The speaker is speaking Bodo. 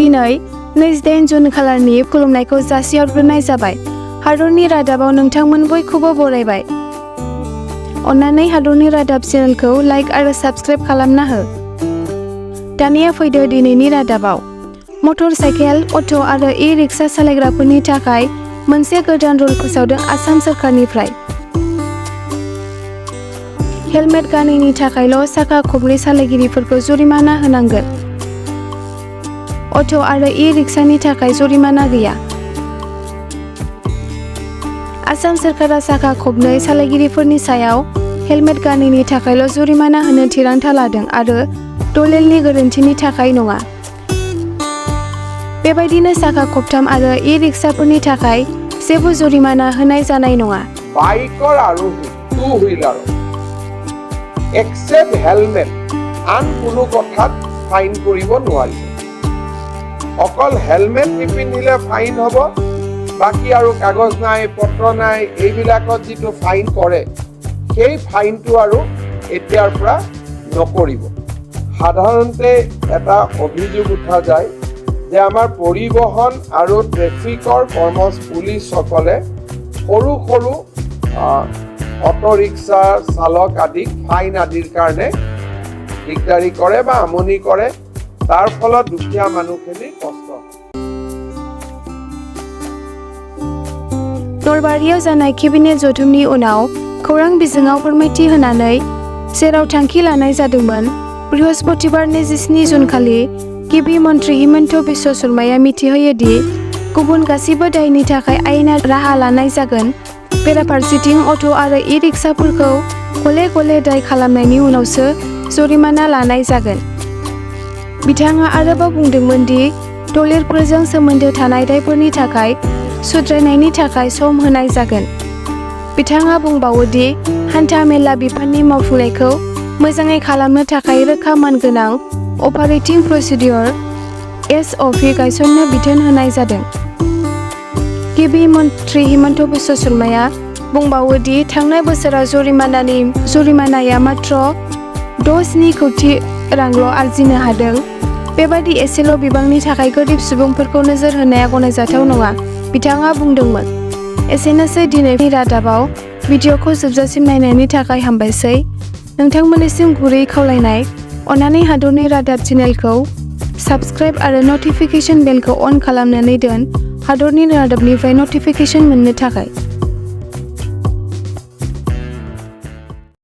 दिनै 28 जुन खालारनि खुलुमनायखौ जासिहरग्रोनाय जाबाय। हादरनि रादाबाव नोंथांमोन बयखौबो बरायबाय। अन्नानै हादरनि रादाब चेनेलखौ लाइक आरो साबस्क्राइब खालामना हो। दानिया फैदो दिनैनि रादाबाव। मटर साइकेल, अट' आरो इ-रिक्सा सालायग्राफोरनि थाखाय मोनसे गोदान रुल फोसावदों आसाम सोरखारनिफ्राय। हेलमेट गानैनि थाखायल' साखा खबनै सालायगिरिफोरखौ जुरिमाना होनांगोन। अट' आरो इ-रिक्सानि थाखाय जुरिमाना गैया। आसाम सोरखारा साखा खबनै सालायगिरिफोरनि सायाव हेलमेट गानैनि थाखायल' जुरिमाना होनो थिरांथा लादों आरो दलेलनि गोरोन्थिनि थाखाय नङा। बेबायदिनो साखा खबथाम आरो इ-रिक्साफोरनि थाखाय जेबो जुरिमाना होनाय जानाय नङा। বাইকৰ আৰোহী টু হুইলাৰ এক্সেপ্ট হেলমেট আন কোনো কথাত ফাইন কৰিব নোৱাৰিব। অকল হেলমেট নিপিন্ধিলে ফাইন হ'ব, বাকী আৰু কাগজ নাই, পত্ৰ নাই, এইবিলাকত যিটো ফাইন কৰে সেই ফাইনটো আৰু এতিয়াৰ পৰা নকৰিব। সাধাৰণতে এটা অভিযোগ উঠা যায় যে আমাৰ পৰিবহণ আৰু ট্ৰেফিকৰ পুলিচসকলে সৰু সৰু অটো ৰিক্সা চালক আদিক ফাইন আদিৰ কাৰণে দিগদাৰি কৰে বা আমনি কৰে, তাৰ ফলত দুখীয়া মানুহখিনি কষ্ট হয়। नलबारियाव जानाय केबिनेट जथुमनि उनाव खौरां बिजोङाव फोरमायथि होनानै जेराव थांखि लानाय जादोंमोन, बृहस्पतिबार 27 जुन खालि गिबि मन्थ्रि हिमन्त बिश्व शर्माया मिथिहोयो दि गुबुन गासिबो दायनि थाखाय आयेनारि राहा लानाय जागोन। बेराफारसेथिं अट' आरो इ-रिक्साफोरखौ गले गले दाय खालामनायनि उनावसो जुरिमाना लानाय जागोन। बिथाङा आरोबाव बुंदोंमोन दि दलिलफोरजों सोमोन्दो थानाय दायफोरनि थाखाय सुद्रायनायनि थाखाय सम होनाय जागोन। बिथाङा बुंबावो दि हान्था मेला बिफाननि मावफुंनायखौ मोजाङै खालामनो थाखाय रोखा मानगोनां अपारेटिं प्रसिडियर (SOP) गायसननो बिथोन होनाय जादों। गिबि मन्थ्रि हिमन्त बिश्व शर्माया बुंबावो दि थांनाय बोसोराव जुरिमानाया मात्र 6.7 कौटि रांल' आरजिनो हादों। बेबादि एसेल' बिबांनि थाखाय गोरिब सुबुंफोरखौ नोजोर होनाया गनायजाथाव नङा, बिथाङा बुंदोंमोन। एसेनोसै दिनैनि रादाबाव। भिडिअखौ जोबजासिम नायनायनि थाखाय हामबायसै। नोंथांमोननिसिम गुरै खावलायनाय, अन्नानै हादरनि रादाब चेनेलखौ साबस्क्राइब आरो नटिफिकेशन बेलखौ अन खालामनानै दोन हादरनि रादाबनिफ्राय नटिफिकेशन मोननो थाखाय।